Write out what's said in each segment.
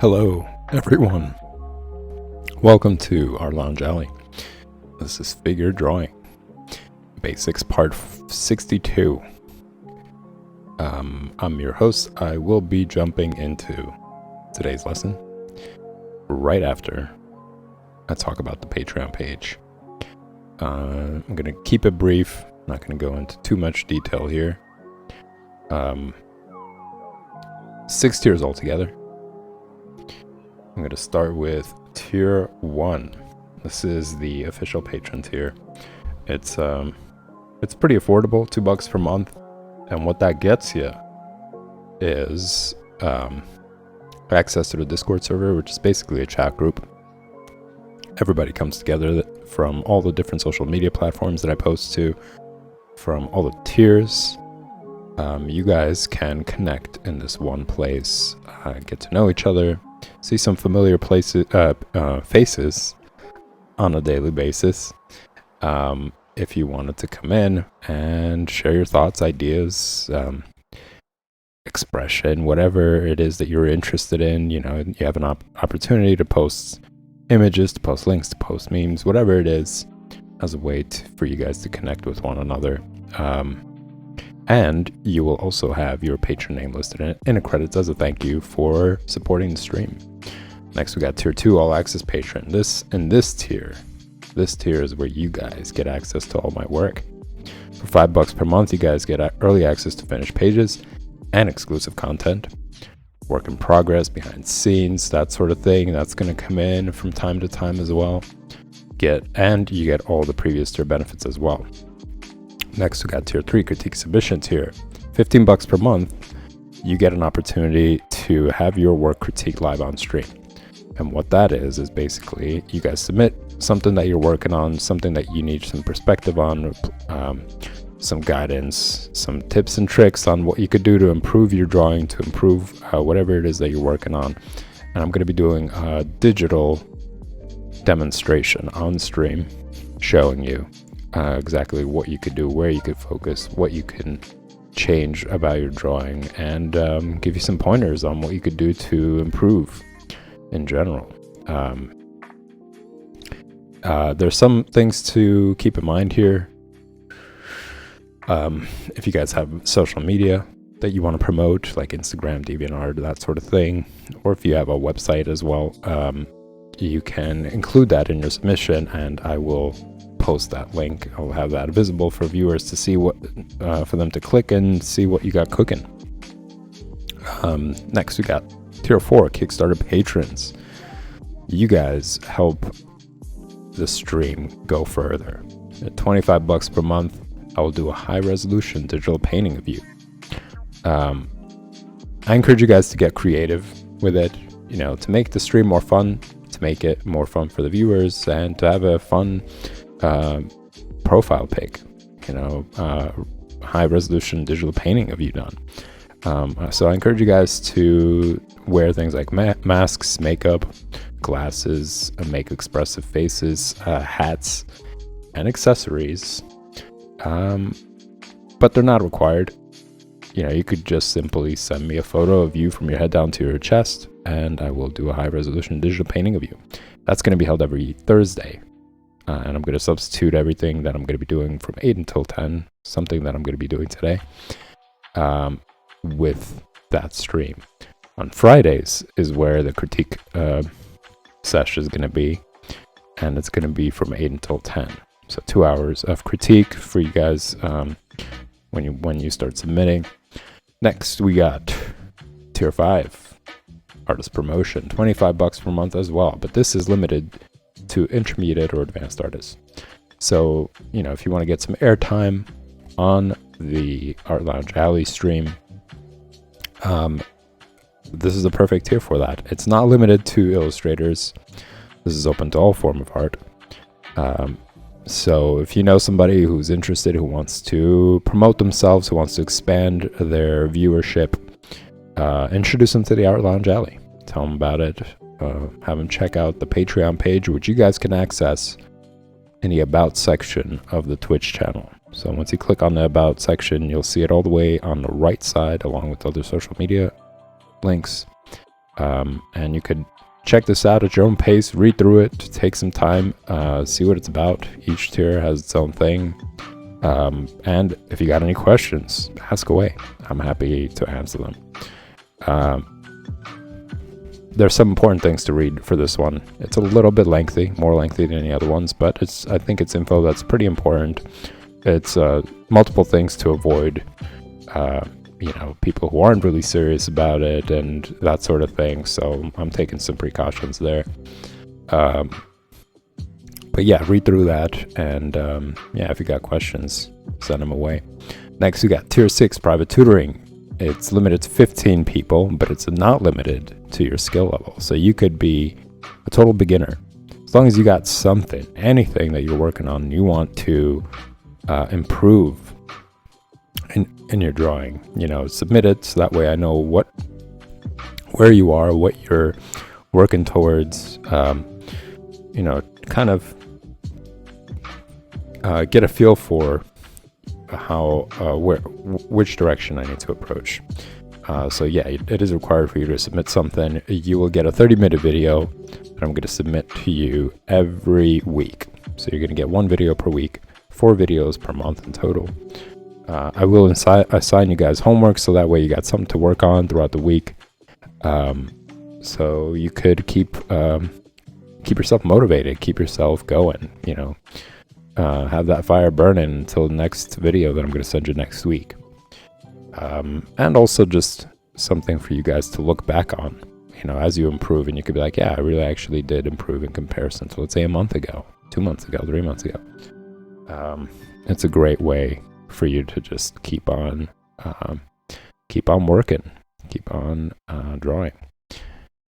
Hello, everyone. Welcome to our Lounge Alley. This is Figure Drawing Basics Part 62. I'm your host. I will be jumping into today's lesson right after I talk about the Patreon page. I'm going to keep it brief. I'm not going to go into too much detail here. 6 tiers altogether. I'm going to start with tier 1. This is the official patron tier. It's pretty affordable, $2 per month. And what that gets you is access to the Discord server, which is basically a chat group. Everybody comes together from all the different social media platforms that I post to, from all the tiers. You guys can connect in this one place, get to know each other, see some familiar faces on a daily basis. If you wanted to come in and share your thoughts, ideas, expression, whatever it is that you're interested in, you have an opportunity to post images, to post links, to post memes, whatever it is, as a way for you guys to connect with one another. And you will also have your patron name listed in the credits as a thank you for supporting the stream. Next, we got tier 2, all access patron. This tier is where you guys get access to all my work. For $5 per month, you guys get early access to finished pages and exclusive content, work in progress, behind scenes, that sort of thing. That's going to come in from time to time as well. And you get all the previous tier benefits as well. Next, we got tier 3, critique submission tier. $15 per month, you get an opportunity to have your work critiqued live on stream. And what that is basically you guys submit something that you're working on, something that you need some perspective on, some guidance, some tips and tricks on what you could do to improve your drawing, to improve whatever it is that you're working on. And I'm going to be doing a digital demonstration on stream showing you exactly what you could do, where you could focus, what you can change about your drawing, and give you some pointers on what you could do to improve in general. There's some things to keep in mind here. If you guys have social media that you want to promote, like Instagram, DeviantArt, that sort of thing, or if you have a website as well, you can include that in your submission, and I will post that link. I'll have that visible for viewers to see what, for them to click and see what you got cooking. Next, we got tier 4 Kickstarter patrons. You guys help the stream go further. At $25 per month, I will do a high resolution digital painting of you. I encourage you guys to get creative with it, to make the stream more fun, to make it more fun for the viewers, and to have a fun profile pic, high resolution digital painting of you done. So I encourage you guys to wear things like masks, makeup, glasses, make expressive faces, hats, and accessories. But they're not required. You could just simply send me a photo of you from your head down to your chest, and I will do a high resolution digital painting of you. That's going to be held every Thursday. And I'm going to substitute everything that I'm going to be doing from 8 until 10, something that I'm going to be doing today, with that stream. On Fridays is where the critique sesh is going to be, and it's going to be from 8 until 10. So 2 hours of critique for you guys when you start submitting. Next, we got tier 5 artist promotion, $25 per month as well, but this is limited to intermediate or advanced artists. So, if you want to get some airtime on the Art Lounge Alley stream, this is the perfect tier for that. It's not limited to illustrators. This is open to all form of art. So if you know somebody who's interested, who wants to promote themselves, who wants to expand their viewership, introduce them to the Art Lounge Alley. Tell them about it. Have them check out the Patreon page, which you guys can access in the About section of the Twitch channel. So once you click on the About section, you'll see it all the way on the right side, along with other social media links. And you could check this out at your own pace, read through it, take some time, see what it's about. Each tier has its own thing. And if you got any questions, ask away. I'm happy to answer them. There's some important things to read for this one. It's a little bit lengthy, more lengthy than any other ones, but I think it's info that's pretty important. It's multiple things to avoid, people who aren't really serious about it and that sort of thing. So I'm taking some precautions there. But yeah, read through that, and if you got questions, send them away. Next, we got tier 6 private tutoring. It's limited to 15 people, but it's not limited to your skill level. So you could be a total beginner. As long as you got something, anything that you're working on, you want to improve in your drawing, submit it so that way I know where you are, what you're working towards, kind of get a feel for which direction I need to approach. So yeah, it is required for you to submit something. You will get a 30-minute video that I'm going to submit to you every week. So you're going to get 1 video per week, 4 videos per month in total. I will assign you guys homework, so that way you got something to work on throughout the week. So you could keep yourself motivated, keep yourself going, you know, have that fire burning until the next video that I'm going to send you next week. And also just something for you guys to look back on, you know, as you improve, and you could be like, yeah, I really actually did improve in comparison to, let's say, a month ago, 2 months ago, 3 months ago. It's a great way for you to just keep on working, keep on drawing.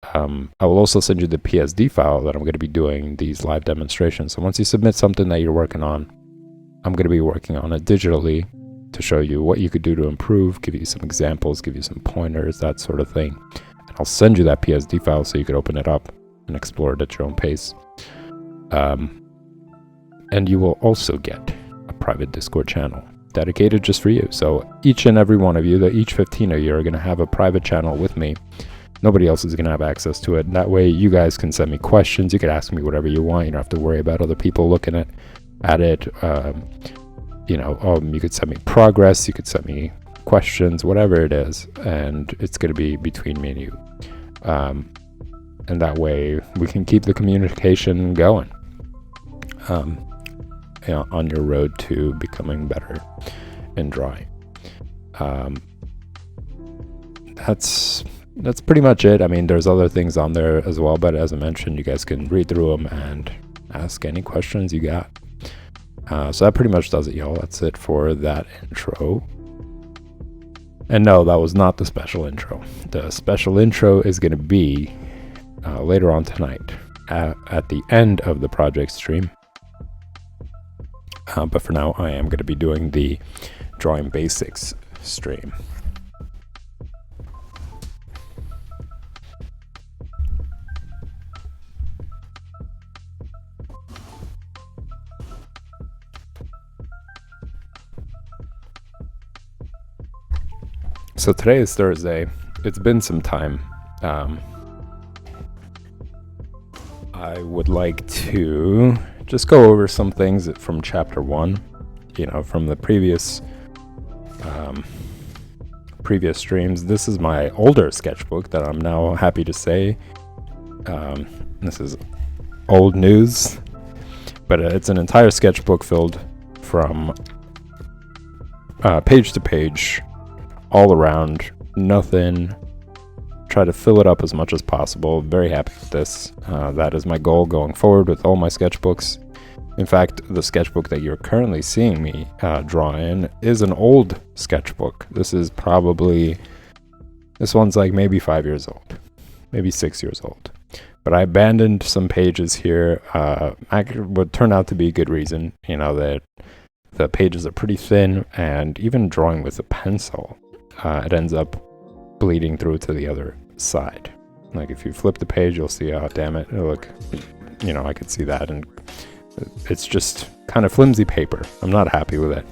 I will also send you the PSD file that I'm going to be doing these live demonstrations. So once you submit something that you're working on, I'm going to be working on it digitally to show you what you could do to improve, give you some examples, give you some pointers, that sort of thing. And I'll send you that PSD file so you could open it up and explore it at your own pace. And you will also get a private Discord channel dedicated just for you. So each and every one of you, each 15 of you are going to have a private channel with me. Nobody else is going to have access to it. That way you guys can send me questions. You can ask me whatever you want. You don't have to worry about other people looking at it. You know, you could send me progress. You could send me questions, whatever it is. And it's going to be between me and you. And that way we can keep the communication going. You know, on your road to becoming better in drawing. That's pretty much it. I mean, there's other things on there as well, but as I mentioned, you guys can read through them and ask any questions you got. So that pretty much does it, y'all. That's it for that intro. And no, that was not the special intro. The special intro is going to be later on tonight at the end of the project stream. But for now, I am going to be doing the Drawing Basics stream. So today is Thursday. It's been some time. I would like to just go over some things from chapter 1, you know, from the previous streams. This is my older sketchbook that I'm now happy to say. This is old news, but it's an entire sketchbook filled from page to page, all around, nothing. Try to fill it up as much as possible. Very happy with this. That is my goal going forward with all my sketchbooks. In fact, the sketchbook that you're currently seeing me draw in is an old sketchbook. This one's like maybe 5 years old, maybe 6 years old. But I abandoned some pages here. Would turn out to be a good reason, you know, that the pages are pretty thin, and even drawing with a pencil, it ends up bleeding through to the other side. Like if you flip the page, you'll see, oh damn it, look, you know, I could see that, and it's just kind of flimsy paper. I'm not happy with it.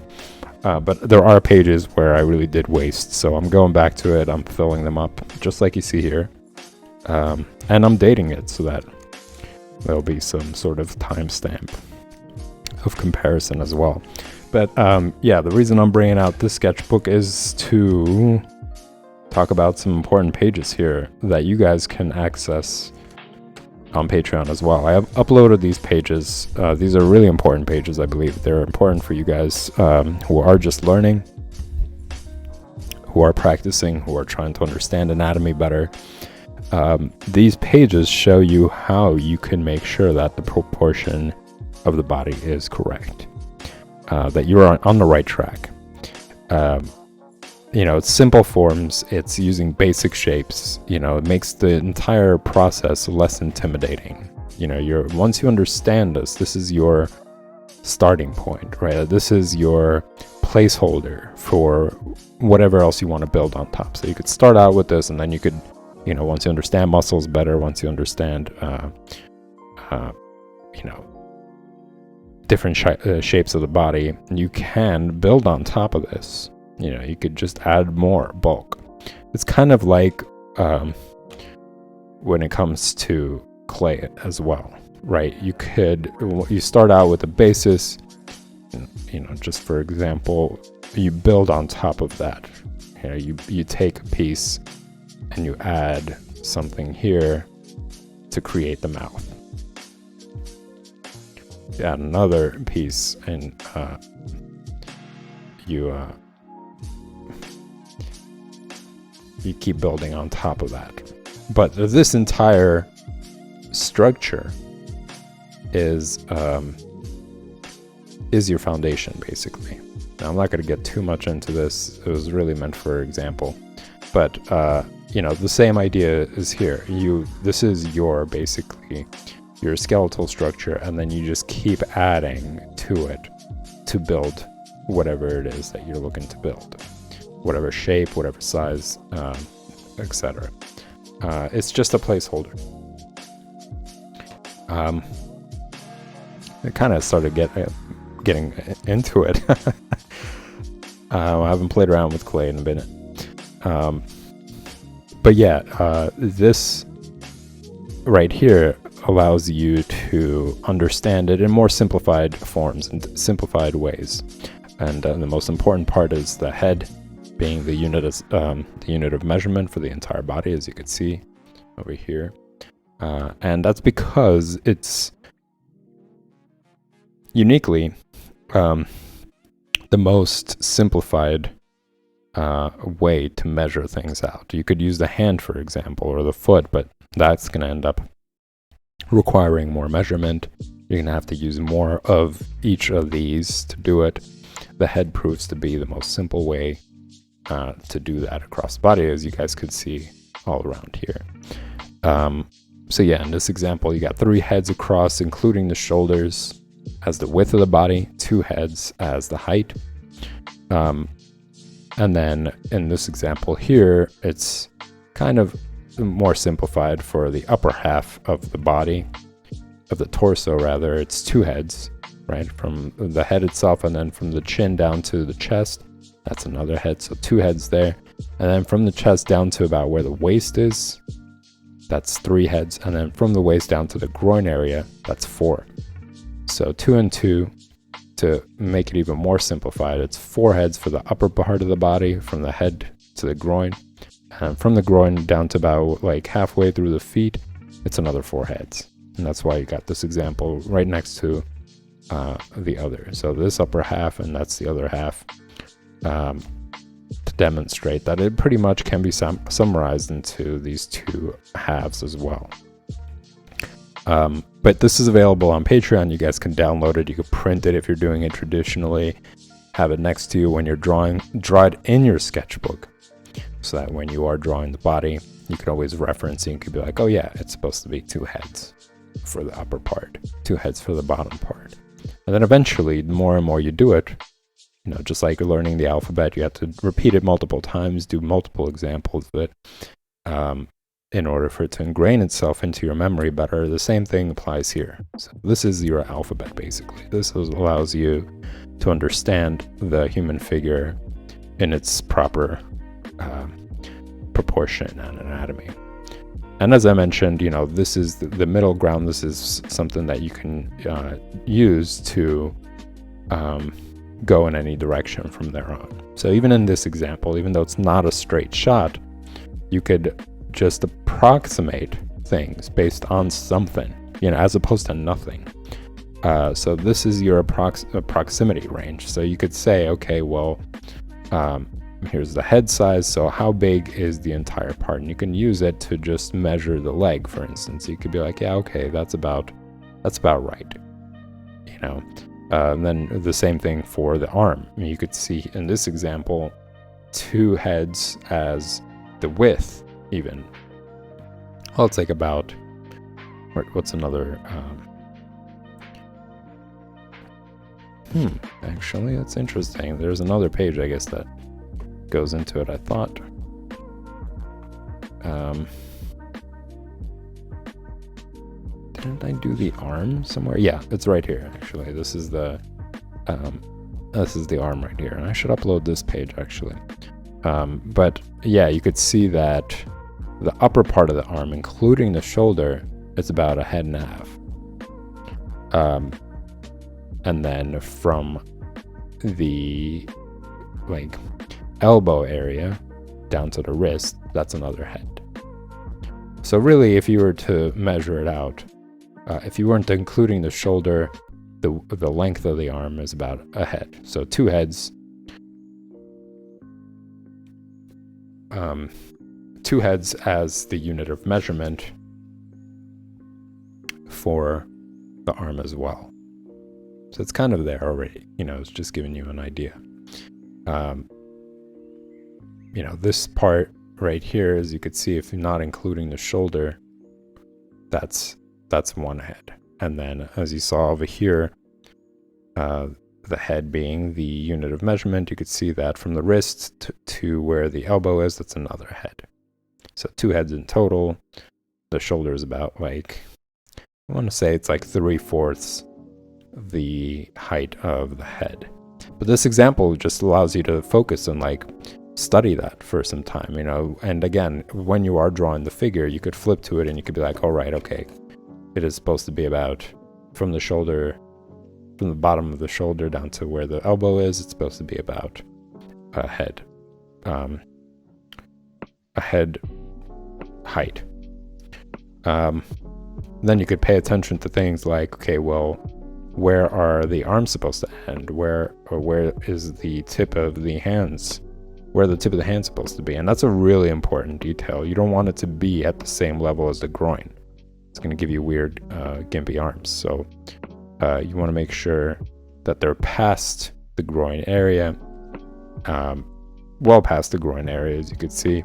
But there are pages where I really did waste, so I'm going back to it. I'm filling them up just like you see here, and I'm dating it so that there'll be some sort of timestamp of comparison as well. But yeah, the reason I'm bringing out this sketchbook is to talk about some important pages here that you guys can access on Patreon as well. I have uploaded these pages. These are really important pages, I believe. They're important for you guys who are just learning, who are practicing, who are trying to understand anatomy better. These pages show you how you can make sure that the proportion of the body is correct, that you are on the right track. You know, it's simple forms, it's using basic shapes, you know, it makes the entire process less intimidating. You know, once you understand this is your starting point, right? This is your placeholder for whatever else you want to build on top. So you could start out with this, and then you could, you know, once you understand muscles better, once you understand, you know, different shapes of the body, you can build on top of this. You know, you could just add more bulk. it's kind of like when it comes to clay as well, right? You start out with a basis, just for example, you build on top of that. You take a piece and you add something here to create the mouth. You add another piece and you keep building on top of that. But this entire structure is your foundation, basically. Now, I'm not going to get too much into this. It was really meant for example. But, the same idea is here. This is basically your skeletal structure, and then you just keep adding to it to build whatever it is that you're looking to build. Whatever shape, whatever size, etc. It's just a placeholder. I kind of started getting into it. I haven't played around with clay in a minute. But yeah, this right here allows you to understand it in more simplified forms and simplified ways. And the most important part is the head being the unit of measurement for the entire body, as you can see over here. And that's because it's uniquely the most simplified way to measure things out. You could use the hand, for example, or the foot, but that's going to end up requiring more measurement. You're going to have to use more of each of these to do it. The head proves to be the most simple way to do that across the body, as you guys could see all around here. So yeah, in this example, you got 3 heads across, including the shoulders as the width of the body, 2 heads as the height. And then in this example here, it's kind of more simplified for the upper half of the body, of the torso rather. It's 2 heads, right? From the head itself, and then from the chin down to the chest, that's another head, so 2 heads there. And then from the chest down to about where the waist is, that's 3 heads. And then from the waist down to the groin area, that's 4. So 2 and 2. To make it even more simplified, it's 4 heads for the upper part of the body, from the head to the groin. And from the groin down to about like halfway through the feet, it's another 4 heads. And that's why you got this example right next to the other. So this upper half, and that's the other half, to demonstrate that it pretty much can be summarized into these 2 halves as well. But this is available on Patreon. You guys can download it. You can print it if you're doing it traditionally. Have it next to you when you're draw it in your sketchbook, so that when you are drawing the body, you can always reference it. You could be like, oh yeah, it's supposed to be 2 heads for the upper part, 2 heads for the bottom part. And then eventually, the more and more you do it, just like learning the alphabet, you have to repeat it multiple times, do multiple examples of it, in order for it to ingrain itself into your memory better. The same thing applies here. So this is your alphabet, basically. This allows you to understand the human figure in its proper proportion and anatomy. And as I mentioned, this is the middle ground. This is something that you can use to go in any direction from there on. So even in this example, even though it's not a straight shot, you could just approximate things based on something, as opposed to nothing. So this is your proximity range. So you could say, okay, well, here's the head size, so how big is the entire part? And you can use it to just measure the leg, for instance. You could be like, yeah, okay, that's about right. And then the same thing for the arm. You could see in this example 2 heads as the width, even. Well, it's like about, what's another, actually, that's interesting. There's another page, I guess, that goes into it, I thought. Didn't I do the arm somewhere? Yeah, it's right here, actually. This is the arm right here. And I should upload this page, actually. But yeah, you could see that the upper part of the arm, including the shoulder, is about a head and a half. And then from the like elbow area down to the wrist, that's another head. So really, if you were to measure it out, if you weren't including the shoulder, the length of the arm is about a head. So 2 heads. 2 heads as the unit of measurement for the arm as well. So it's kind of there already, it's just giving you an idea. This part right here, as you could see, if you're not including the shoulder, that's 1 head. And then as you saw over here, the head being the unit of measurement, you could see that from the wrist to where the elbow is, that's another head. So 2 heads in total. The shoulder is about I want to say it's 3/4 the height of the head. But this example just allows you to focus and study that for some time, and again, when you are drawing the figure, you could flip to it and you could be like, all right, okay, it is supposed to be about from the bottom of the shoulder down to where the elbow is, it's supposed to be about a head height. Then you could pay attention to things like, okay, well, where are the arms supposed to end? Where is the tip of the hands? Where the tip of the hand's supposed to be? And that's a really important detail. You don't want it to be at the same level as the groin. It's going to give you weird, gimpy arms. So you want to make sure that they're past the groin area, well past the groin area, as you could see,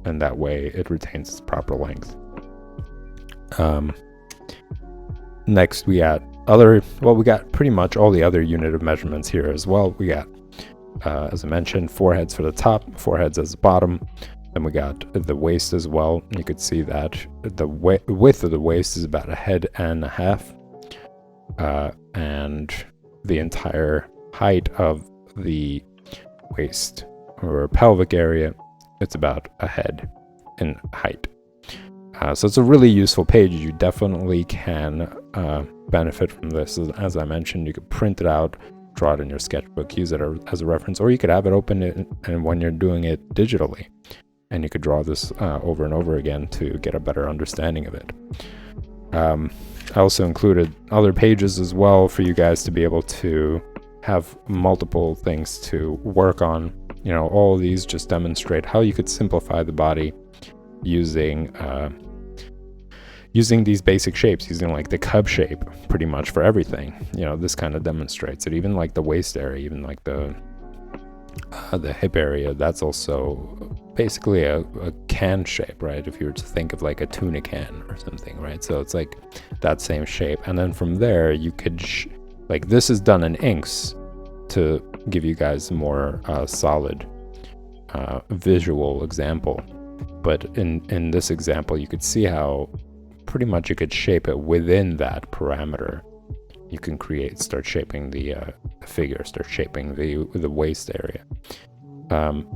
and that way it retains its proper length. Next, we got we got pretty much all the other unit of measurements here as well. We got, as I mentioned, 4 heads for the top, 4 heads as the bottom. Then we got the waist as well. You could see that the width of the waist is about a head and a half. And the entire height of the waist or pelvic area, it's about a head in height. So it's a really useful page. You definitely can benefit from this. As I mentioned, you could print it out, draw it in your sketchbook, use it as a reference, or you could have it open and when you're doing it digitally, and you could draw this over and over again to get a better understanding of it. I also included other pages as well for you guys to be able to have multiple things to work on. All of these just demonstrate how you could simplify the body using these basic shapes, using the cub shape pretty much for everything. This kind of demonstrates it. Even the waist area, even the hip area, that's also basically a can shape, right? If you were to think of a tuna can or something, right? So it's that same shape. And then from there, you could, this is done in inks to give you guys a more solid visual example. But in this example, you could see how pretty much you could shape it within that parameter. You can start shaping the figure, start shaping the waist area.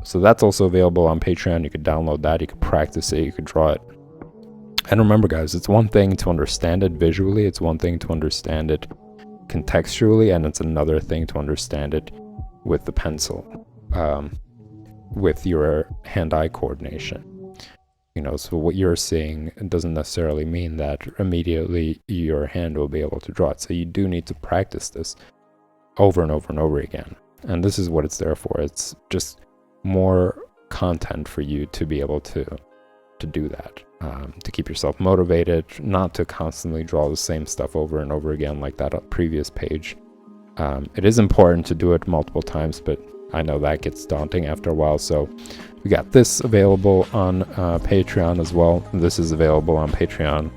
So that's also available on Patreon. You could download that, you could practice it, you could draw it. And remember, guys, it's one thing to understand it visually, it's one thing to understand it contextually, and it's another thing to understand it with the pencil, with your hand-eye coordination. So what you're seeing doesn't necessarily mean that immediately your hand will be able to draw it. So you do need to practice this over and over and over again. And this is what it's there for. It's just more content for you to be able to do that, to keep yourself motivated, not to constantly draw the same stuff over and over again like that previous page. It is important to do it multiple times, but I know that gets daunting after a while. So we got this available on Patreon as well. This is available on Patreon.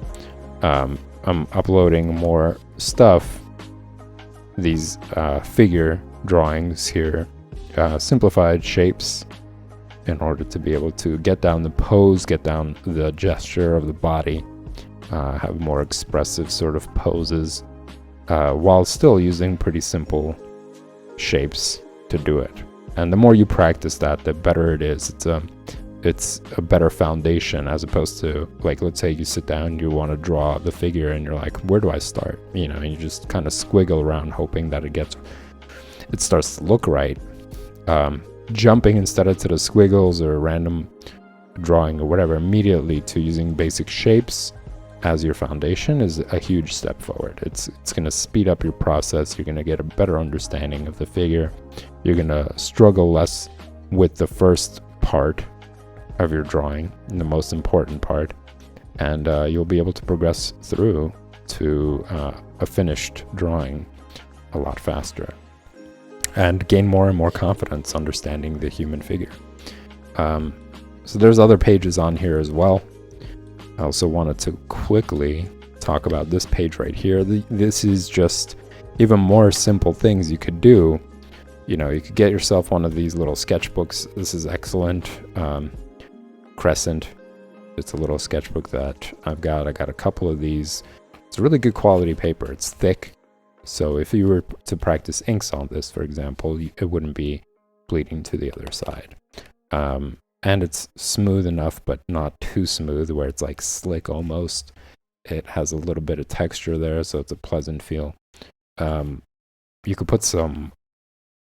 I'm uploading more stuff, these figure drawings here, simplified shapes, in order to be able to get down the pose, get down the gesture of the body, have more expressive sort of poses, while still using pretty simple shapes to do it. And the more you practice that, the better it is. It's a better foundation, as opposed to, like, let's say you sit down, you want to draw the figure, and you're like, where do I start? You know, and you just kind of squiggle around hoping that it starts to look right. Jumping instead of to the squiggles or random drawing or whatever immediately to using basic shapes as your foundation is a huge step forward. It's going to speed up your process. You're going to get a better understanding of the figure. You're going to struggle less with the first part of your drawing, the most important part, and you'll be able to progress through to a finished drawing a lot faster and gain more and more confidence understanding the human figure. So there's other pages on here as well. I also wanted to quickly talk about this page right here. This is just even more simple things you could do. You know, you could get yourself one of these little sketchbooks. This is excellent. Crescent. It's a little sketchbook that I got a couple of these. It's a really good quality paper. It's thick. So if you were to practice inks on this, for example, it wouldn't be bleeding to the other side. And it's smooth enough, but not too smooth, where it's like slick almost. It has a little bit of texture there, so it's a pleasant feel. You could put some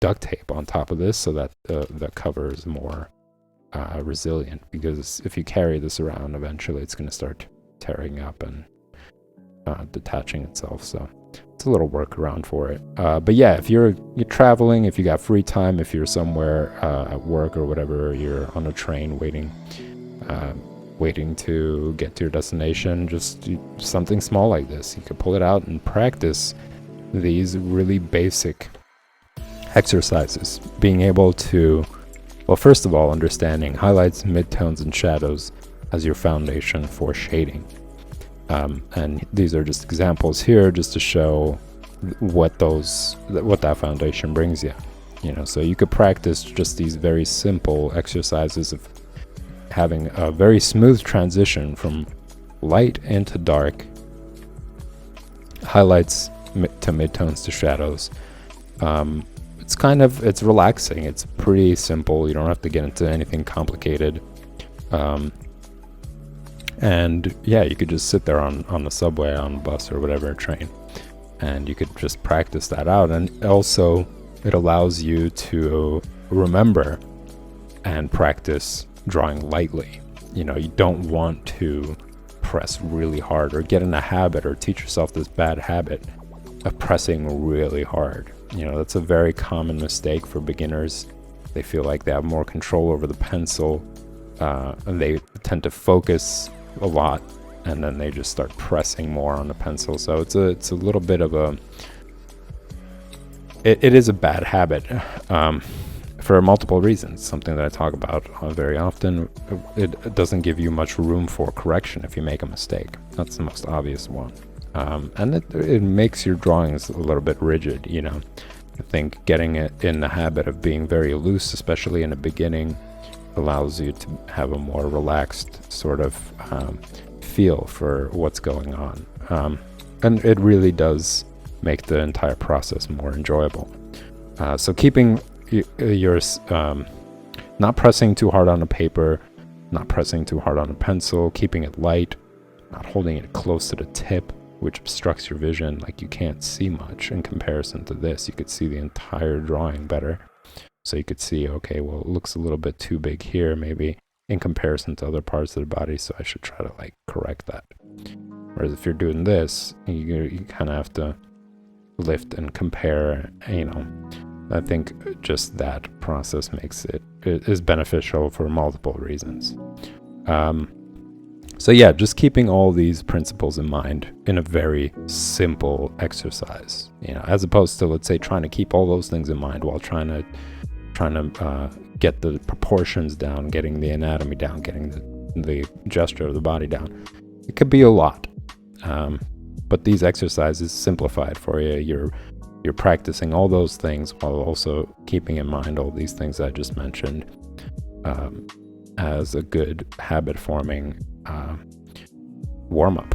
duct tape on top of this so that the cover is more resilient, because if you carry this around, eventually it's going to start tearing up and detaching itself. So it's a little workaround for it. But yeah, if you're traveling, if you got free time, if you're somewhere at work or whatever, you're on a train waiting to get to your destination, just something small like this. You could pull it out and practice these really basic exercises. Being able to, well, first of all, understanding highlights, midtones, and shadows as your foundation for shading. And these are just examples here just to show what that foundation brings you. You know, so you could practice just these very simple exercises of having a very smooth transition from light into dark, highlights to midtones to shadows. It's relaxing. It's pretty simple. You don't have to get into anything complicated. And yeah, you could just sit there on the subway, on the bus or whatever, train, and you could just practice that out. And also it allows you to remember and practice drawing lightly. You know, you don't want to press really hard or get in a habit or teach yourself this bad habit of pressing really hard. You know, that's a very common mistake for beginners. They feel like they have more control over the pencil, and they tend to focus a lot, and then they just start pressing more on the pencil. So it's a little bit of it is a bad habit for multiple reasons. Something that I talk about very often. It doesn't give you much room for correction if you make a mistake. That's the most obvious one. And it makes your drawings a little bit rigid, you know. I think getting it in the habit of being very loose, especially in the beginning, allows you to have a more relaxed sort of feel for what's going on. And it really does make the entire process more enjoyable. So keeping yours, not pressing too hard on the paper, not pressing too hard on a pencil, keeping it light, not holding it close to the tip, which obstructs your vision. Like, you can't see much in comparison to this. You could see the entire drawing better. So you could see, okay, well, it looks a little bit too big here, maybe in comparison to other parts of the body, so I should try to like correct that. Whereas if you're doing this, you kind of have to lift and compare, you know. I think just that process makes it is beneficial for multiple reasons. So yeah, just keeping all these principles in mind in a very simple exercise, you know, as opposed to, let's say, trying to keep all those things in mind while trying to get the proportions down, getting the anatomy down, getting the gesture of the body down. It could be a lot, but these exercises simplify it for you. You're practicing all those things while also keeping in mind all these things I just mentioned as a good habit-forming warm-up.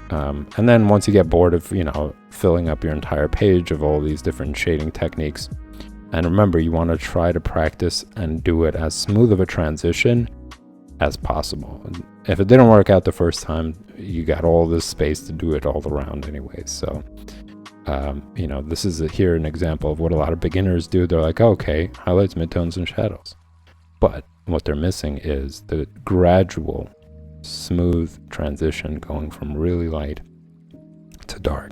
And then once you get bored of, you know, filling up your entire page of all these different shading techniques, And remember, you want to try to practice and do it as smooth of a transition as possible. And if it didn't work out the first time, you got all this space to do it all around anyways. So, you know, this is here an example of what a lot of beginners do. They're like, okay, highlights, midtones, and shadows. But what they're missing is the gradual, smooth transition going from really light to dark.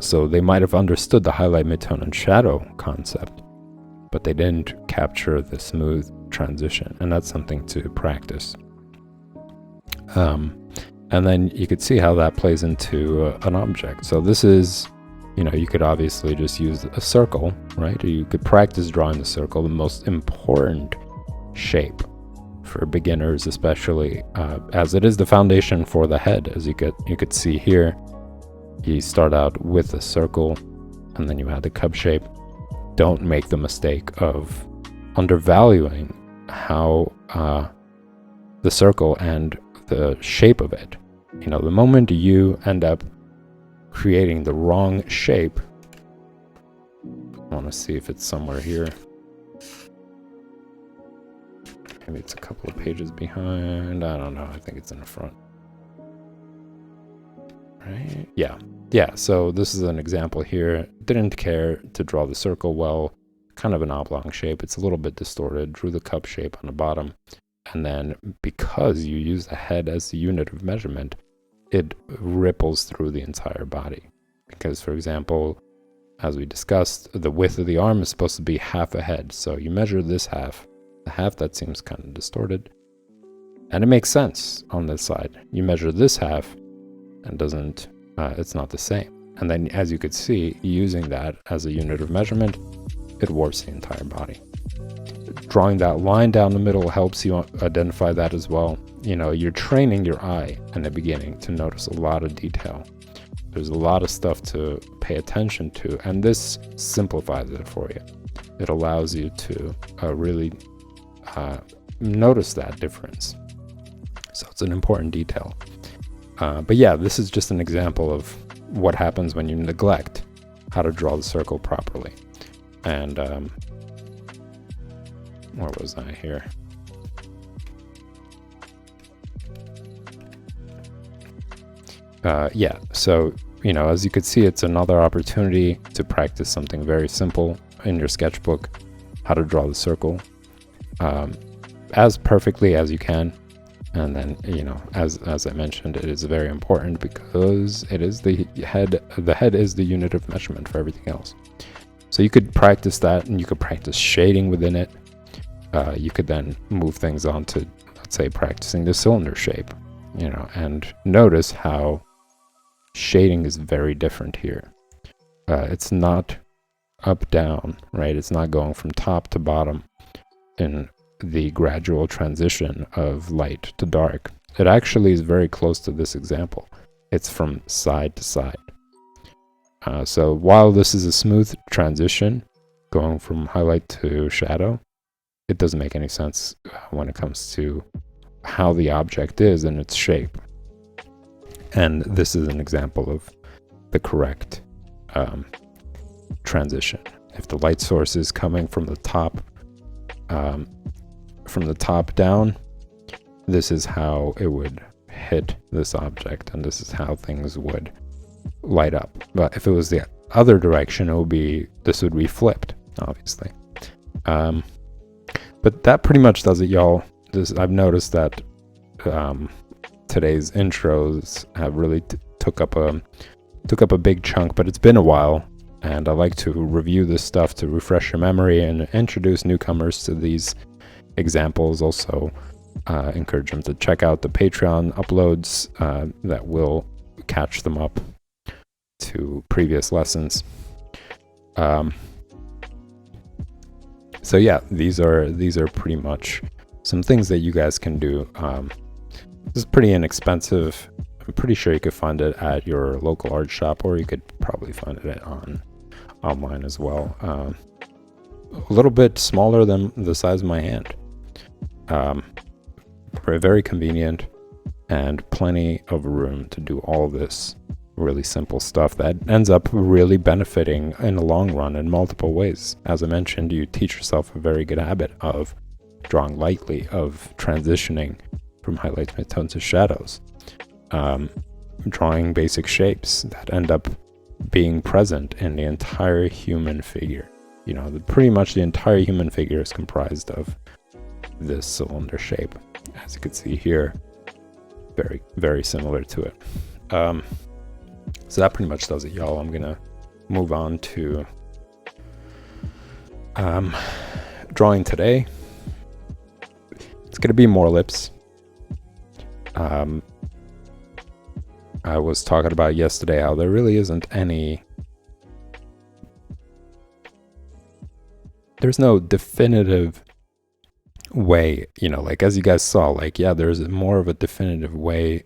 So they might have understood the highlight, midtone, and shadow concept, but they didn't capture the smooth transition, and that's something to practice. And then you could see how that plays into an object. So this is, you know, you could obviously just use a circle, right? Or you could practice drawing the circle, the most important shape for beginners, especially as it is the foundation for the head. As you could see here, you start out with a circle and then you add the cup shape. Don't make the mistake of undervaluing how the circle and the shape of it. You know, the moment you end up creating the wrong shape, I want to see if it's somewhere here. Maybe it's a couple of pages behind. I don't know. I think it's in the front. Right? Yeah. So this is an example here. Didn't care to draw the circle well. Kind of an oblong shape. It's a little bit distorted. Drew the cup shape on the bottom. And then because you use the head as the unit of measurement, it ripples through the entire body. Because, for example, as we discussed, the width of the arm is supposed to be half a head. So you measure this half. The half that seems kind of distorted. And it makes sense on this side. You measure this half and it's not the same. And then, as you could see, using that as a unit of measurement, it warps the entire body. Drawing that line down the middle helps you identify that as well. You know, you're training your eye in the beginning to notice a lot of detail. There's a lot of stuff to pay attention to, and this simplifies it for you. It allows you to really notice that difference. So it's an important detail. But yeah, this is just an example of what happens when you neglect how to draw the circle properly. And where was I here? Yeah, so, you know, as you could see, it's another opportunity to practice something very simple in your sketchbook, how to draw the circle as perfectly as you can. And then, you know, as I mentioned, it is very important because it is the head is the unit of measurement for everything else. So you could practice that, and you could practice shading within it. You could then move things on to, let's say, practicing the cylinder shape, you know, and notice how shading is very different here. It's not up down, right? It's not going from top to bottom in the gradual transition of light to dark. It actually is very close to this example. It's from side to side. So while this is a smooth transition going from highlight to shadow, it doesn't make any sense when it comes to how the object is and its shape. And this is an example of the correct transition. If the light source is coming from the top down, this is how it would hit this object, and this is how things would light up. But if it was the other direction, this would be flipped, obviously. But that pretty much does it, y'all. I've noticed that today's intros have really took up a big chunk, but it's been a while, and I like to review this stuff to refresh your memory and introduce newcomers to these examples. Also encourage them to check out the Patreon uploads that will catch them up to previous lessons. So yeah, these are pretty much some things that you guys can do. This is pretty inexpensive. I'm pretty sure you could find it at your local art shop, or you could probably find it online as well. A little bit smaller than the size of my hand. Very convenient, and plenty of room to do all this really simple stuff that ends up really benefiting in the long run in multiple ways. As I mentioned, you teach yourself a very good habit of drawing lightly, of transitioning from highlights, midtones to shadows, drawing basic shapes that end up being present in the entire human figure. You know, pretty much the entire human figure is comprised of this cylinder shape, as you can see here. Very, very similar to it. So that pretty much does it, y'all. I'm gonna move on to drawing today. It's gonna be more lips. I was talking about yesterday how there really isn't any. There's no definitive way, you know, like as you guys saw, like, yeah, there's more of a definitive way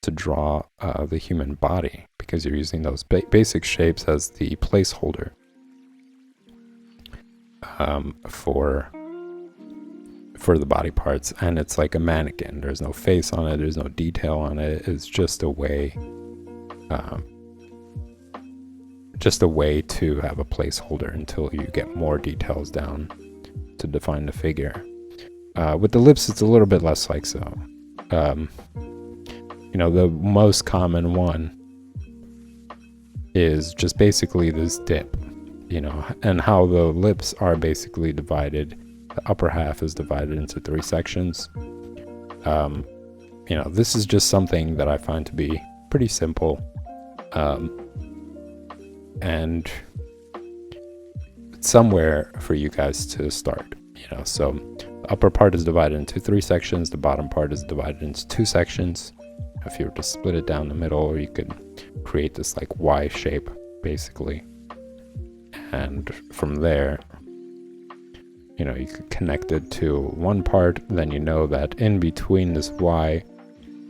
to draw the human body, because you're using those basic shapes as the placeholder for the body parts, and it's like a mannequin. There's no face on it, there's no detail on it. It's just a way to have a placeholder until you get more details down to define the figure. With the lips, it's a little bit less like so. You know, the most common one is just basically this dip, you know, and how the lips are basically divided. The upper half is divided into 3 sections. You know, this is just something that I find to be pretty simple. And somewhere for you guys to start, you know. So the upper part is divided into 3 sections. The bottom part is divided into 2 sections. If you were to split it down the middle, you could create this like Y shape, basically. And from there, you know, you could connect it to one part. Then you know that in between this Y,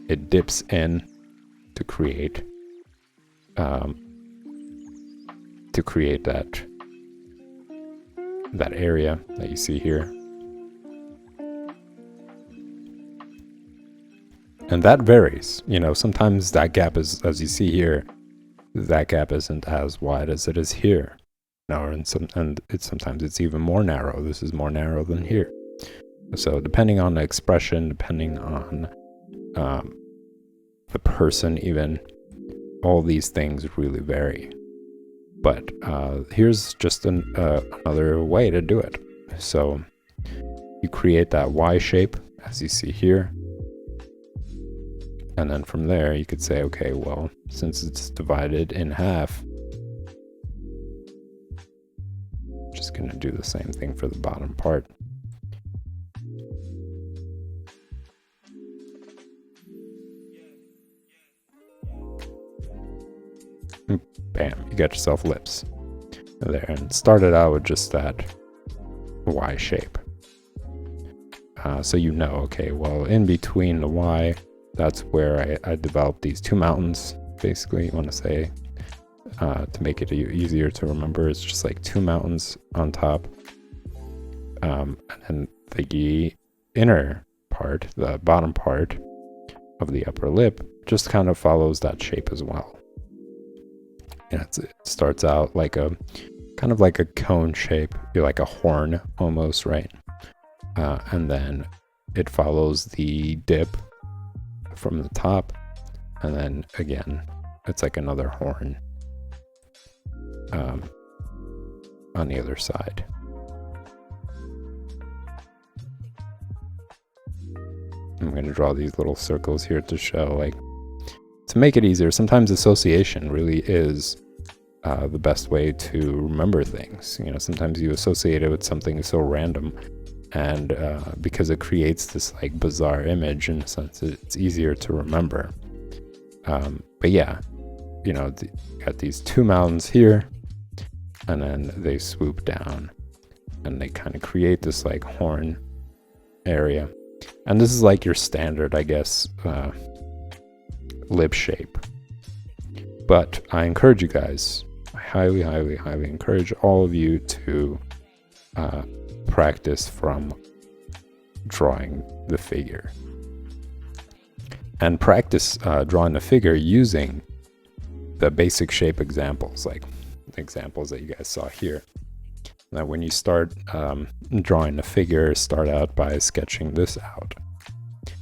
it dips in to create that area that you see here. And that varies, you know, sometimes that gap is, as you see here, that gap isn't as wide as it is here. No, and sometimes it's even more narrow. This is more narrow than here. So depending on the expression, depending on the person even, all these things really vary. But here's just another way to do it. So you create that Y shape, as you see here. And then from there, you could say, okay, well, since it's divided in half, I'm just going to do the same thing for the bottom part. And bam, you got yourself lips there. And started out with just that Y shape. So you know, okay, well, in between the Y, that's where I developed these 2 mountains, basically. You want to say, to make it easier to remember, it's just like 2 mountains on top. And then the inner part, the bottom part of the upper lip, just kind of follows that shape as well. And it starts out like a kind of like a cone shape, like a horn almost, right? And then it follows the dip from the top, and then again it's like another horn on the other side. I'm going to draw these little circles here to show, like, to make it easier. Sometimes association really is the best way to remember things. You know, sometimes you associate it with something so random, and because it creates this like bizarre image, in a sense, it's easier to remember. But yeah, you know, got these 2 mountains here, and then they swoop down, and they kind of create this like horn area. And this is like your standard, I guess, lip shape. But I encourage you guys, I highly, highly, highly encourage all of you to practice from drawing the figure. And practice drawing the figure using the basic shape examples, like the examples that you guys saw here. Now, when you start drawing a figure, start out by sketching this out.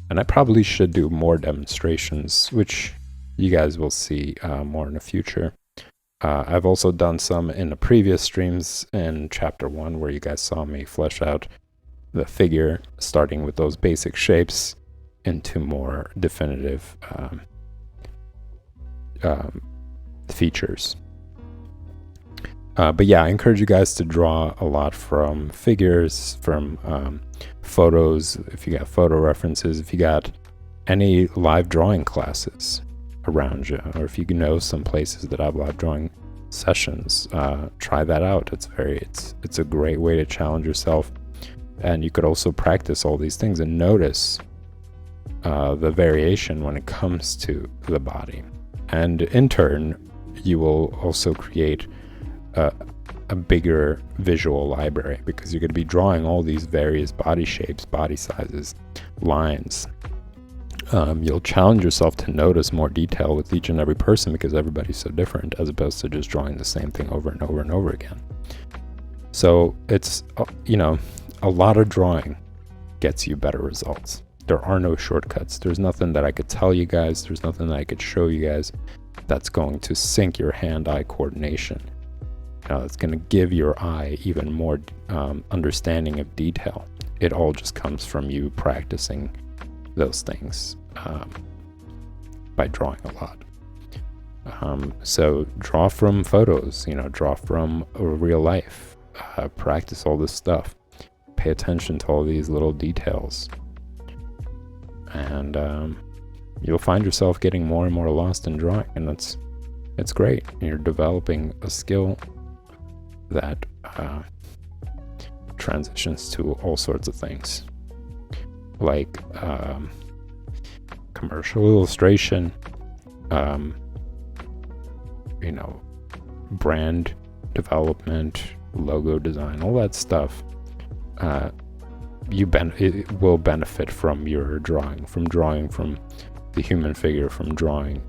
And I probably should do more demonstrations, which you guys will see more in the future. I've also done some in the previous streams in chapter 1, where you guys saw me flesh out the figure, starting with those basic shapes into more definitive features. But yeah, I encourage you guys to draw a lot from figures, from photos, if you got photo references, if you got any live drawing classes around you, or if you know some places that have live drawing sessions, try that out. It's a great way to challenge yourself. And you could also practice all these things and notice the variation when it comes to the body. And in turn, you will also create a bigger visual library, because you're going to be drawing all these various body shapes, body sizes, lines. You'll challenge yourself to notice more detail with each and every person, because everybody's so different, as opposed to just drawing the same thing over and over and over again. So it's, a lot of drawing gets you better results. There are no shortcuts. There's nothing that I could tell you guys. There's nothing that I could show you guys that's going to sync your hand-eye coordination. It's going to give your eye even more understanding of detail. It all just comes from you practicing those things by drawing a lot. So draw from photos, draw from real life. Practice all this stuff. Pay attention to all these little details. And you'll find yourself getting more and more lost in drawing, and it's great. You're developing a skill that transitions to all sorts of things, like commercial illustration, brand development, logo design, all that stuff. It will benefit from your drawing, from the human figure, from drawing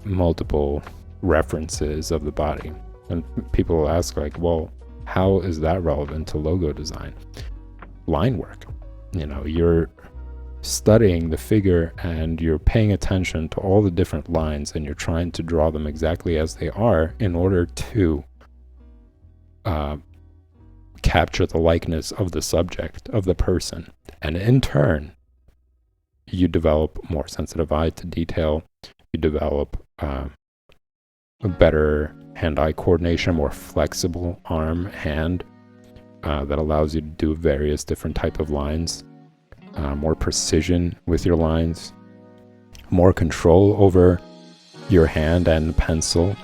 multiple references of the body. And people will ask, like, well, how is that relevant to logo design? Line work. You're studying the figure and you're paying attention to all the different lines, and you're trying to draw them exactly as they are in order to capture the likeness of the subject, of the person. And in turn, you develop more sensitive eye to detail. You develop a better hand-eye coordination, more flexible arm, hand, that allows you to do various different type of lines, more precision with your lines, more control over your hand and pencil,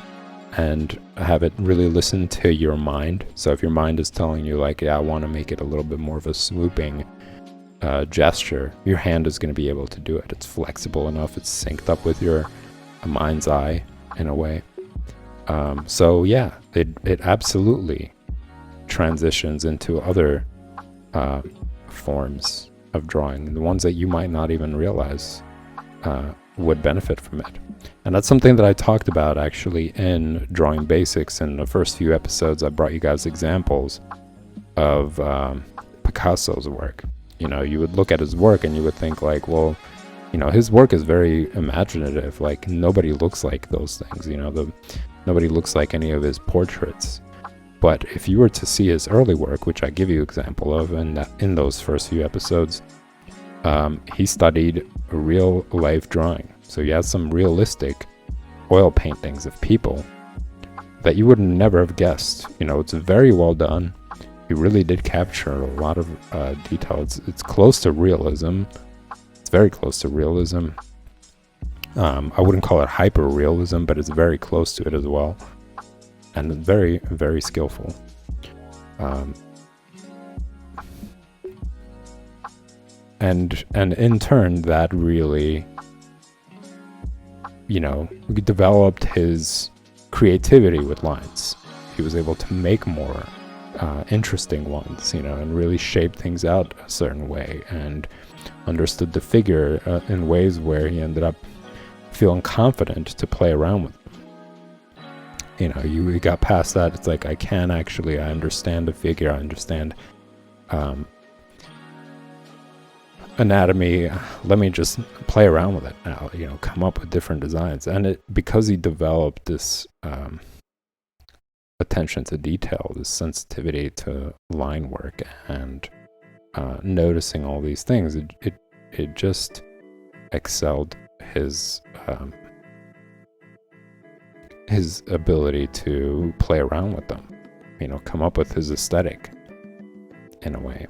and have it really listen to your mind. So if your mind is telling you, like, yeah, I want to make it a little bit more of a swooping gesture, your hand is going to be able to do it. It's flexible enough, it's synced up with your mind's eye in a way. So yeah, it absolutely transitions into other forms of drawing, the ones that you might not even realize would benefit from it. And that's something that I talked about actually in Drawing Basics. In the first few episodes, I brought you guys examples of Picasso's work. You would look at his work and you would think, like, well, his work is very imaginative. Like, nobody looks like those things. Nobody looks like any of his portraits. But if you were to see his early work, which I give you an example of in those first few episodes, he studied real life drawing. So he has some realistic oil paintings of people that you would never have guessed. It's very well done. He really did capture a lot of detail. It's close to realism. It's very close to realism. I wouldn't call it hyper realism, but it's very close to it as well. And very, very skillful. And in turn, that really, developed his creativity with lines. He was able to make more interesting ones, and really shape things out a certain way, and understood the figure in ways where he ended up feeling confident to play around with them. You know, you got past that. It's like, I understand the figure, I understand anatomy. Let me just play around with it now, you know, come up with different designs. And because he developed this attention to detail, this sensitivity to line work, and noticing all these things, it just excelled his ability to play around with them, you know, come up with his aesthetic in a way.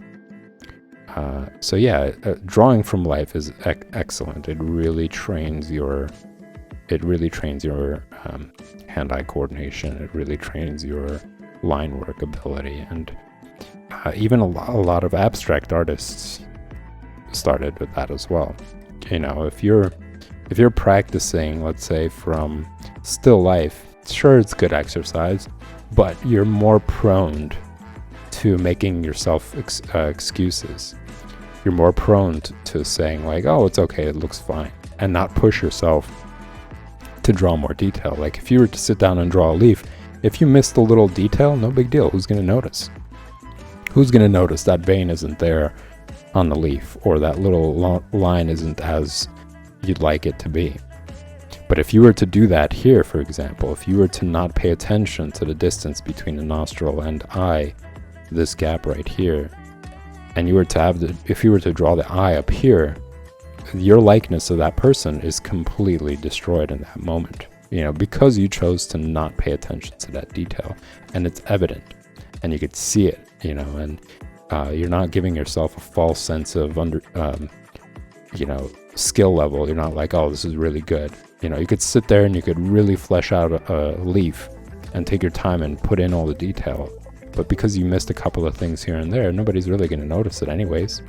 So yeah, drawing from life is excellent. It really trains your hand-eye coordination. It really trains your line work ability, and even a lot of abstract artists started with that as well. You know, if you're practicing, let's say, from still life, sure, it's good exercise, but you're more prone to making yourself excuses. You're more prone to saying like, oh, it's okay, it looks fine, and not push yourself to draw more detail. Like if you were to sit down and draw a leaf, if you missed a little detail, no big deal. Who's going to notice? Who's going to notice that vein isn't there on the leaf, or that little line isn't as you'd like it to be? But if you were to do that here, for example, if you were to not pay attention to the distance between the nostril and eye, this gap right here, and you were to if you were to draw the eye up here, your likeness of that person is completely destroyed in that moment, you know, because you chose to not pay attention to that detail, and it's evident, and you could see it, you know, and you're not giving yourself a false sense of you know, skill level. You're not like, oh, this is really good. You know, you could sit there and you could really flesh out a leaf and take your time and put in all the detail. But because you missed a couple of things here and there, nobody's really going to notice it anyways.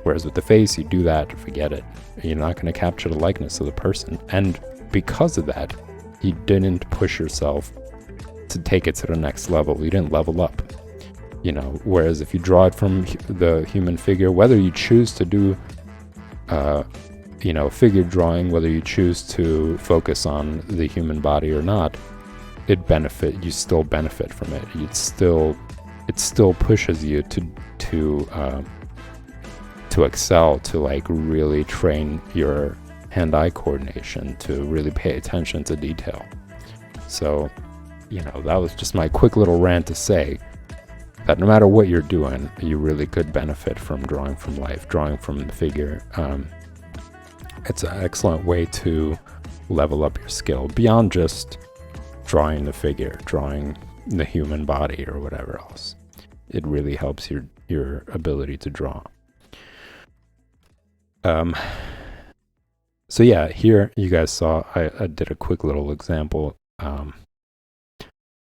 Whereas with the face, you do that, forget it. You're not going to capture the likeness of the person. And because of that, you didn't push yourself to take it to the next level. You didn't level up. You know, whereas if you draw it from the human figure, whether you choose to do you know, figure drawing, whether you choose to focus on the human body or not, you still benefit from it. It still pushes you to excel, to like really train your hand-eye coordination, to really pay attention to detail. So, you know, that was just my quick little rant to say that no matter what you're doing, you really could benefit from drawing from life, drawing from the figure. It's an excellent way to level up your skill beyond just drawing the figure, drawing the human body or whatever else. It really helps your ability to draw. So yeah, here you guys saw I did a quick little example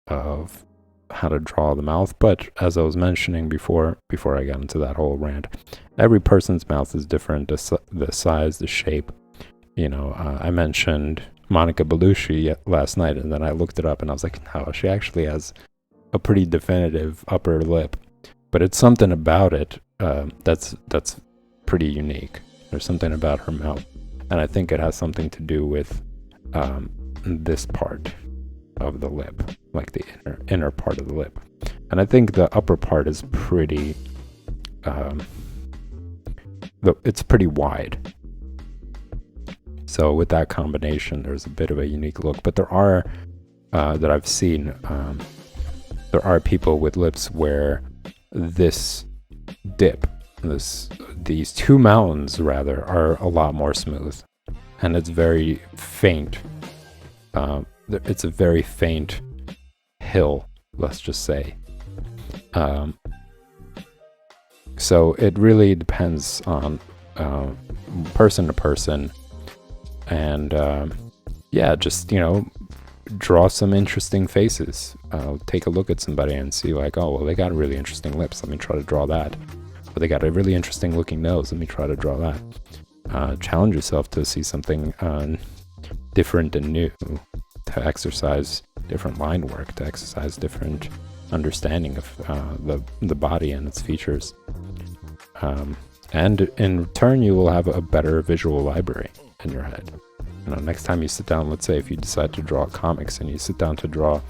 of how to draw the mouth, but as I was mentioning before I got into that whole rant, every person's mouth is different, the size, the shape. You know, I mentioned Monica Bellucci last night, and then I looked it up and I was like, no, she actually has a pretty definitive upper lip, but it's something about it that's pretty unique. There's something about her mouth, and I think it has something to do with this part of the lip, like the inner part of the lip. And I think the upper part is pretty it's pretty wide. So with that combination, there's a bit of a unique look. But there are that I've seen, there are people with lips where this dip, these two mountains rather, are a lot more smooth, and it's very faint. It's a very faint hill, let's just say. So it really depends on person to person, and yeah, just, you know, draw some interesting faces. Take a look at somebody and see like, oh, well, they got really interesting lips, let me try to draw that. Or they got a really interesting looking nose, let me try to draw that. Challenge yourself to see something different and new, to exercise different line work, to exercise different understanding of the body and its features. And in turn, you will have a better visual library in your head. next time you sit down, let's say if you decide to draw comics and you sit down to draw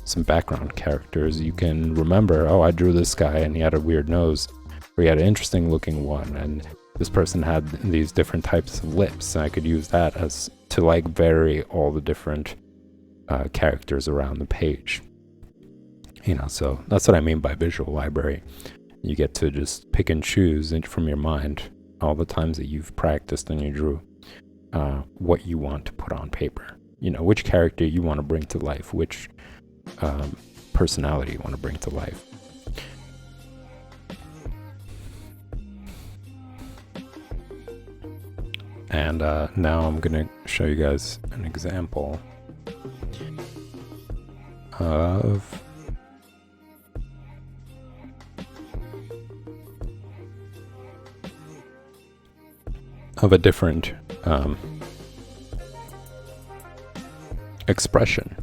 some background characters, you can remember, oh, I drew this guy and he had a weird nose, or he had an interesting looking one, and this person had these different types of lips, and I could use that as to like vary all the different characters around the page. So that's what I mean by visual library. You get to just pick and choose from your mind all the times that you've practiced and you drew what you want to put on paper. Which character you want to bring to life, which personality you want to bring to life. And now I'm going to show you guys an example of a different expression,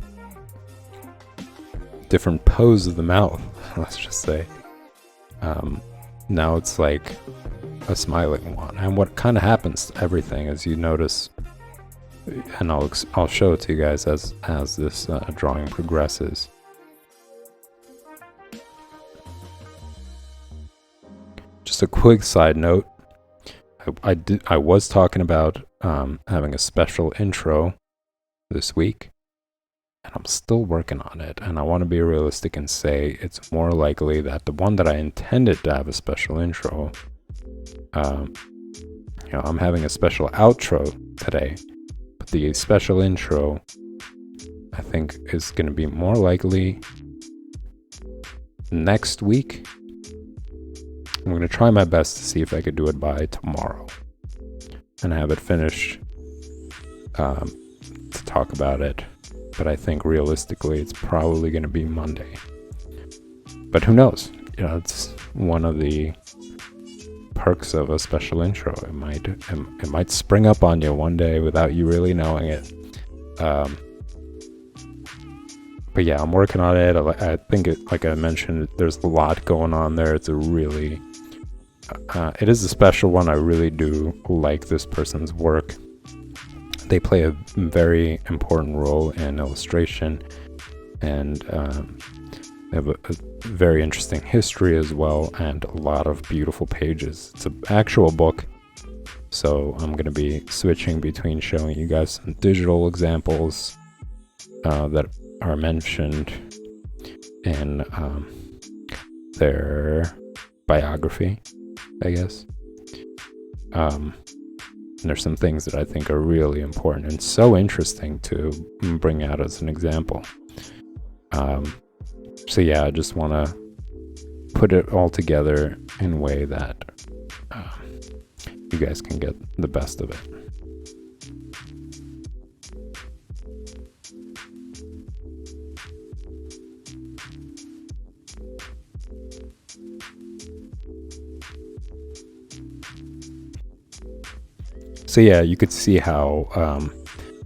different pose of the mouth, let's just say. Now it's like a smiling one, and what kind of happens to everything, as you notice, and I'll show it to you guys as this drawing progresses. Just a quick side note, I was talking about having a special intro this week, and I'm still working on it, and I want to be realistic and say it's more likely that the one that I intended to have a special intro, I'm having a special outro today, but the special intro I think is going to be more likely next week. I'm going to try my best to see if I could do it by tomorrow and have it finished to talk about it. But I think realistically it's probably going to be Monday. But who knows? It's one of the perks of a special intro. It might spring up on you one day without you really knowing it. But yeah, I'm working on it. I think like I mentioned, there's a lot going on there. It's a really it is a special one. I really do like this person's work. They play a very important role in illustration, and they have a very interesting history as well, and a lot of beautiful pages. It's an actual book, so I'm going to be switching between showing you guys some digital examples that are mentioned in their biography, I guess. And there's some things that I think are really important and so interesting to bring out as an example. So yeah, I just want to put it all together in a way that you guys can get the best of it. So yeah, you could see how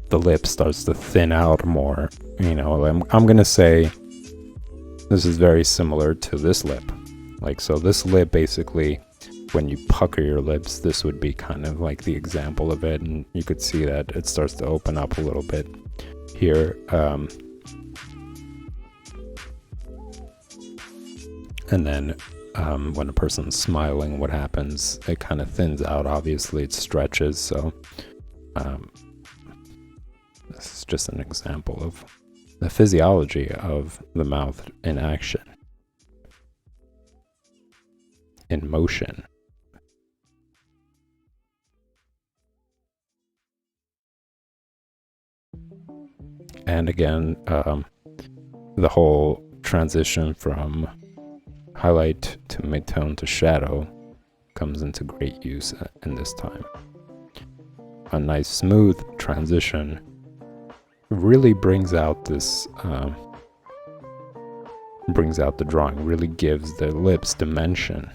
the lip starts to thin out more. I'm gonna say this is very similar to this lip. So this lip, basically, when you pucker your lips, this would be kind of like the example of it, and you could see that it starts to open up a little bit here. And then when a person's smiling, what happens? It kind of thins out. Obviously, it stretches. So this is just an example of the physiology of the mouth in action, in motion. And again, the whole transition from highlight to midtone to shadow comes into great use in this time. A nice smooth transition really brings out this brings out the drawing, really gives the lips dimension.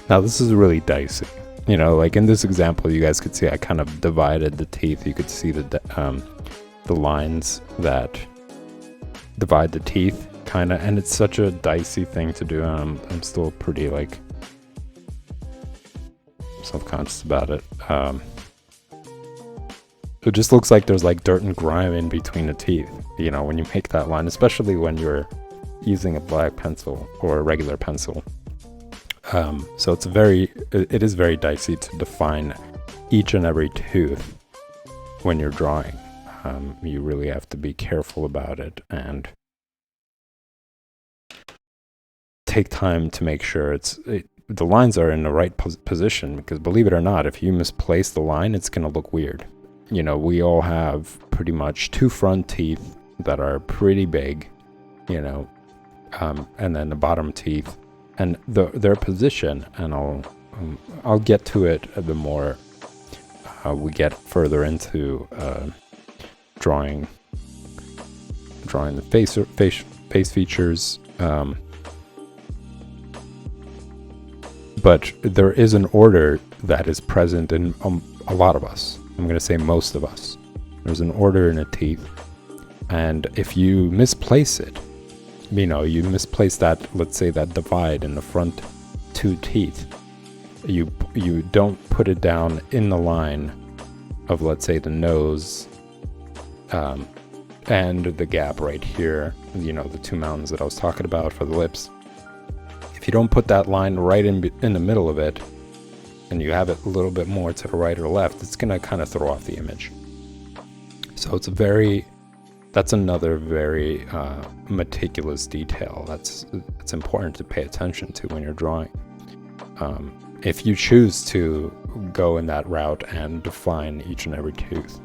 Now this is really dicey. You know, like in this example, you guys could see I kind of divided the teeth. You could see the lines that divide the teeth, kind of, and it's such a dicey thing to do. I'm still pretty like self-conscious about it. It just looks like there's like dirt and grime in between the teeth, you know, when you make that line, especially when you're using a black pencil or a regular pencil. So it is very dicey to define each and every tooth when you're drawing. You really have to be careful about it and take time to make sure the lines are in the right position, because believe it or not, if you misplace the line, it's going to look weird. You know, we all have pretty much two front teeth that are pretty big, you know, and then the bottom teeth and their position, and I'll get to it the more we get further into drawing the face features. But there is an order that is present in a lot of us. I'm going to say most of us. There's an order in the teeth. And if you misplace it, you know, you misplace that, let's say that divide in the front two teeth, you don't put it down in the line of, let's say, the nose and the gap right here, you know, the two mountains that I was talking about for the lips. If you don't put that line right in the middle of it, and you have it a little bit more to the right or left, it's going to kind of throw off the image. So that's another very meticulous detail that's important to pay attention to when you're drawing. If you choose to go in that route and define each and every tooth,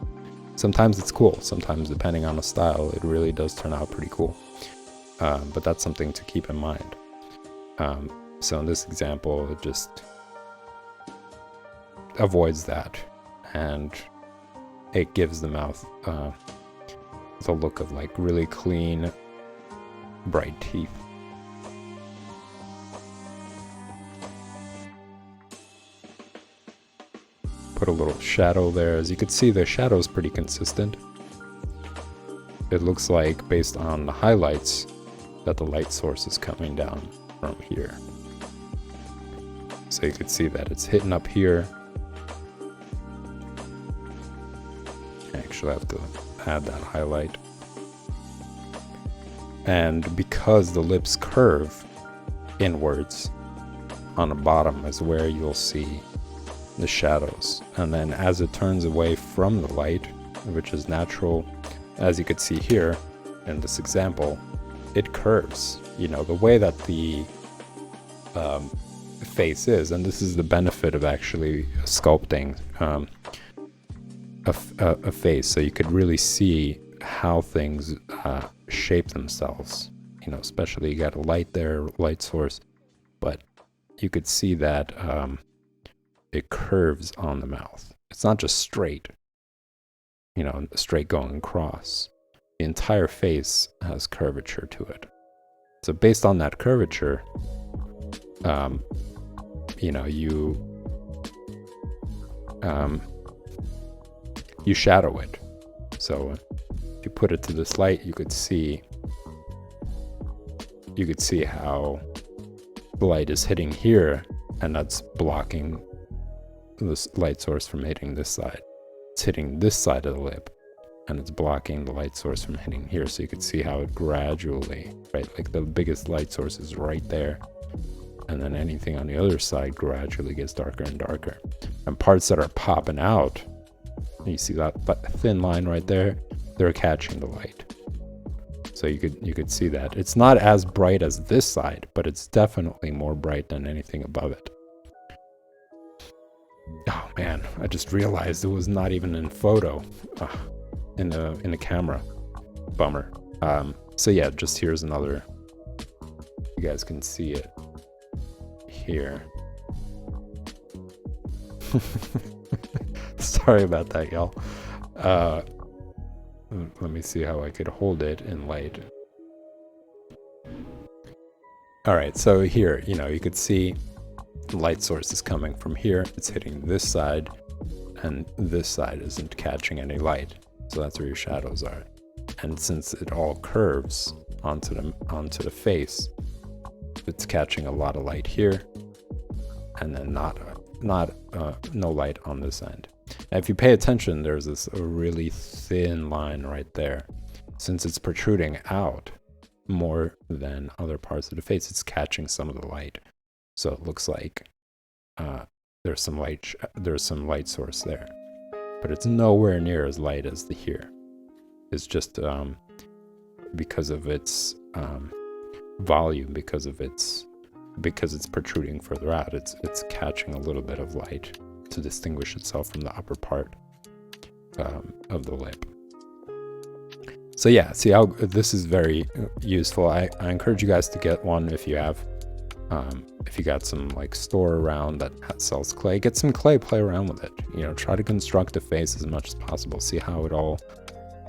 sometimes it's cool. Sometimes, depending on the style, it really does turn out pretty cool. But that's something to keep in mind. So in this example, it just avoids that, and it gives the mouth the look of like really clean, bright teeth. Put a little shadow there. As you can see, the shadow is pretty consistent. It looks like, based on the highlights, that the light source is coming down from here. So you could see that it's hitting up here. I actually have to add that highlight. And because the lips curve inwards, on the bottom is where you'll see the shadows. And then as it turns away from the light, which is natural, as you could see here in this example, it curves, you know, the way that the face is. And this is the benefit of actually sculpting a face, so you could really see how things shape themselves, you know, especially you got a light there, light source, but you could see that it curves on the mouth. It's not just straight, you know, straight going across. The entire face has curvature to it. So based on that curvature, you know, you shadow it. So if you put it to this light, you could see how the light is hitting here, and that's blocking this light source from hitting this side. It's hitting this side of the lip, and it's blocking the light source from hitting here. So you could see how it gradually, right, like the biggest light source is right there, and then anything on the other side gradually gets darker and darker. And parts that are popping out, you see that thin line right there, they're catching the light. So you could see that. It's not as bright as this side, but it's definitely more bright than anything above it. Oh man, I just realized it was not even in photo, in the camera. Bummer. So yeah, just here's another. You guys can see it here. Sorry about that, y'all. Let me see how I could hold it in light. All right, so here, you know, you could see light source is coming from here, it's hitting this side, and this side isn't catching any light. So that's where your shadows are. And since it all curves onto the face, it's catching a lot of light here, and then no light on this end. Now, if you pay attention, there's this really thin line right there. Since it's protruding out more than other parts of the face, it's catching some of the light. So it looks like there's some light source there, but it's nowhere near as light as the here. It's just because of its volume, because it's protruding further out, it's catching a little bit of light to distinguish itself from the upper part of the lip. So yeah, see how this is very useful. I encourage you guys to get one if you have. If you got some like store around that sells clay, get some clay, play around with it. You know, try to construct a face as much as possible. See how it all,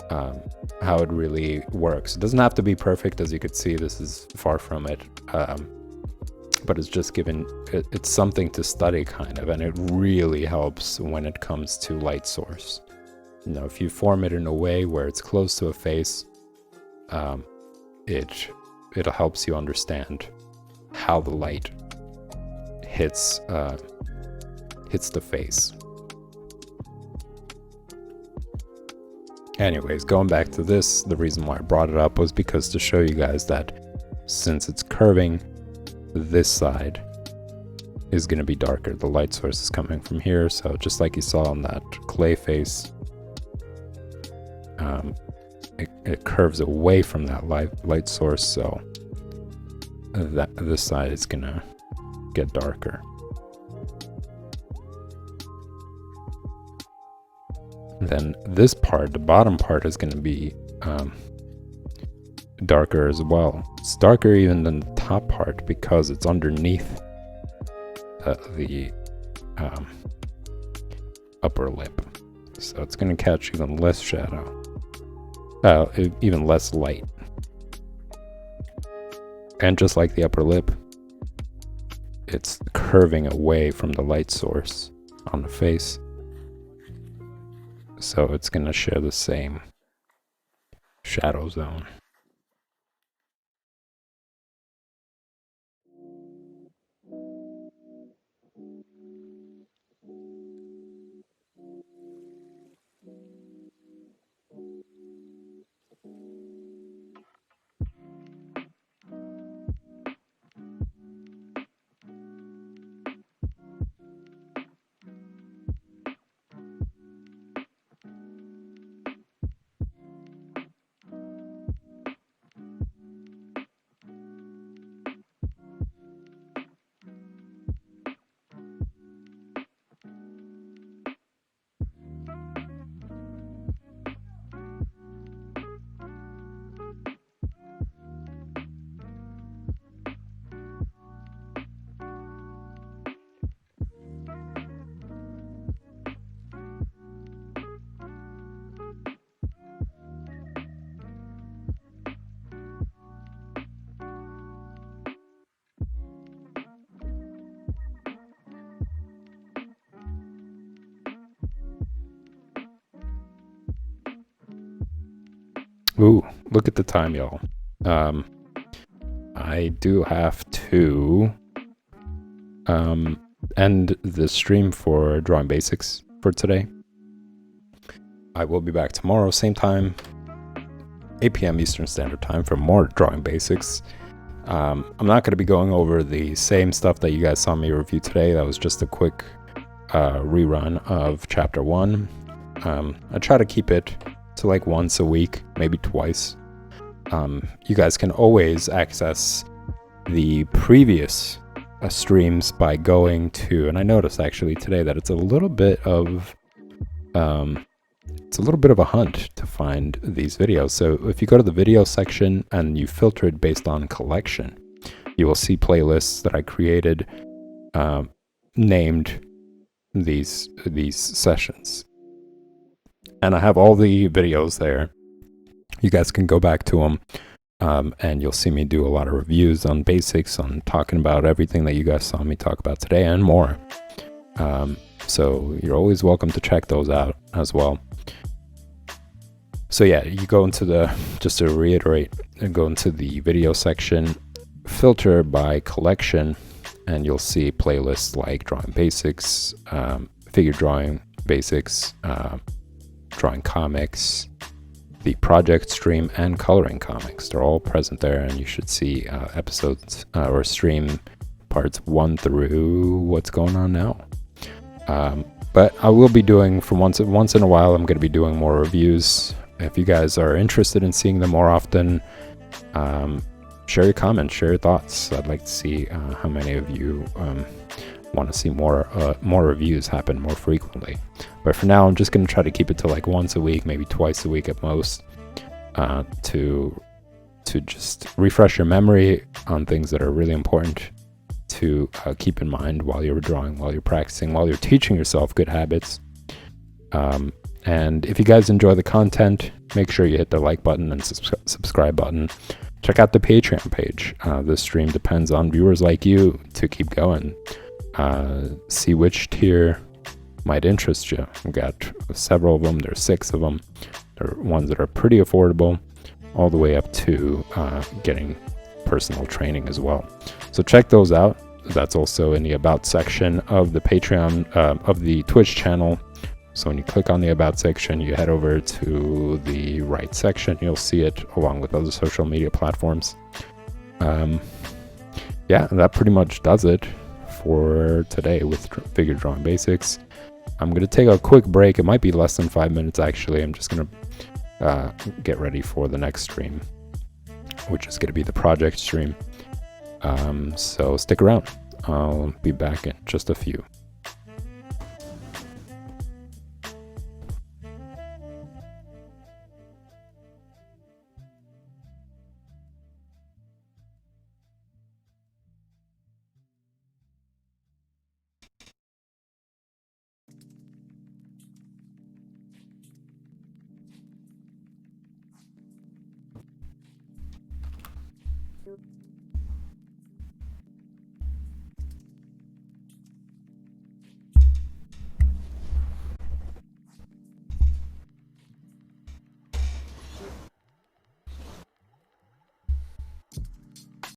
how it really works. It doesn't have to be perfect, as you could see. This is far from it, but it's just it's something to study kind of, and it really helps when it comes to light source. You know, if you form it in a way where it's close to a face, it helps you understand how the light hits the face. Anyways, going back to this, the reason why I brought it up was because to show you guys that since it's curving, this side is going to be darker. The light source is coming from here, so just like you saw on that clay face, it curves away from that light source, so this side is gonna get darker. Then this part, the bottom part, is gonna be darker as well. It's darker even than the top part because it's underneath the upper lip, so it's gonna catch even less shadow, even less light. And just like the upper lip, it's curving away from the light source on the face, so it's going to share the same shadow zone. Ooh, look at the time, y'all. I do have to end the stream for Drawing Basics for today. I will be back tomorrow, same time, 8 p.m. Eastern Standard Time for more Drawing Basics. I'm not going to be going over the same stuff that you guys saw me review today. That was just a quick rerun of Chapter 1. I try to keep it to like once a week, maybe twice. You guys can always access the previous streams by going to, and I noticed actually today that it's a little bit of a hunt to find these videos. So if you go to the video section and you filter it based on collection, you will see playlists that I created named these sessions. And I have all the videos there. You guys can go back to them And you'll see me do a lot of reviews on basics, on talking about everything that you guys saw me talk about today and more. So you're always welcome to check those out as well. So yeah, you go into just to reiterate, go into the video section, filter by collection, and you'll see playlists like drawing basics, figure drawing basics, drawing comics, the project stream, and coloring comics. They're all present there, and you should see episodes or stream parts 1 through what's going on now. But I will be doing, for once in a while, I'm going to be doing more reviews. If you guys are interested in seeing them more often, share your comments, share your thoughts. I'd like to see how many of you want to see more reviews happen more frequently. But for now, I'm just going to try to keep it to like once a week, maybe twice a week at most, to just refresh your memory on things that are really important to keep in mind while you're drawing, while you're practicing, while you're teaching yourself good habits. And if you guys enjoy the content, make sure you hit the like button and subscribe button. Check out the Patreon page. This stream depends on viewers like you to keep going. See which tier might interest you. We've got several of them. There's 6 of them. There are ones that are pretty affordable, all the way up to getting personal training as well. So check those out. That's also in the About section of the Patreon, of the Twitch channel. So when you click on the About section, you head over to the right section. You'll see it along with other social media platforms. Yeah, that pretty much does it for today with figure drawing basics. I'm going to take a quick break. It might be less than 5 minutes, actually. I'm just going to get ready for the next stream, which is going to be the project stream. So stick around. I'll be back in just a few.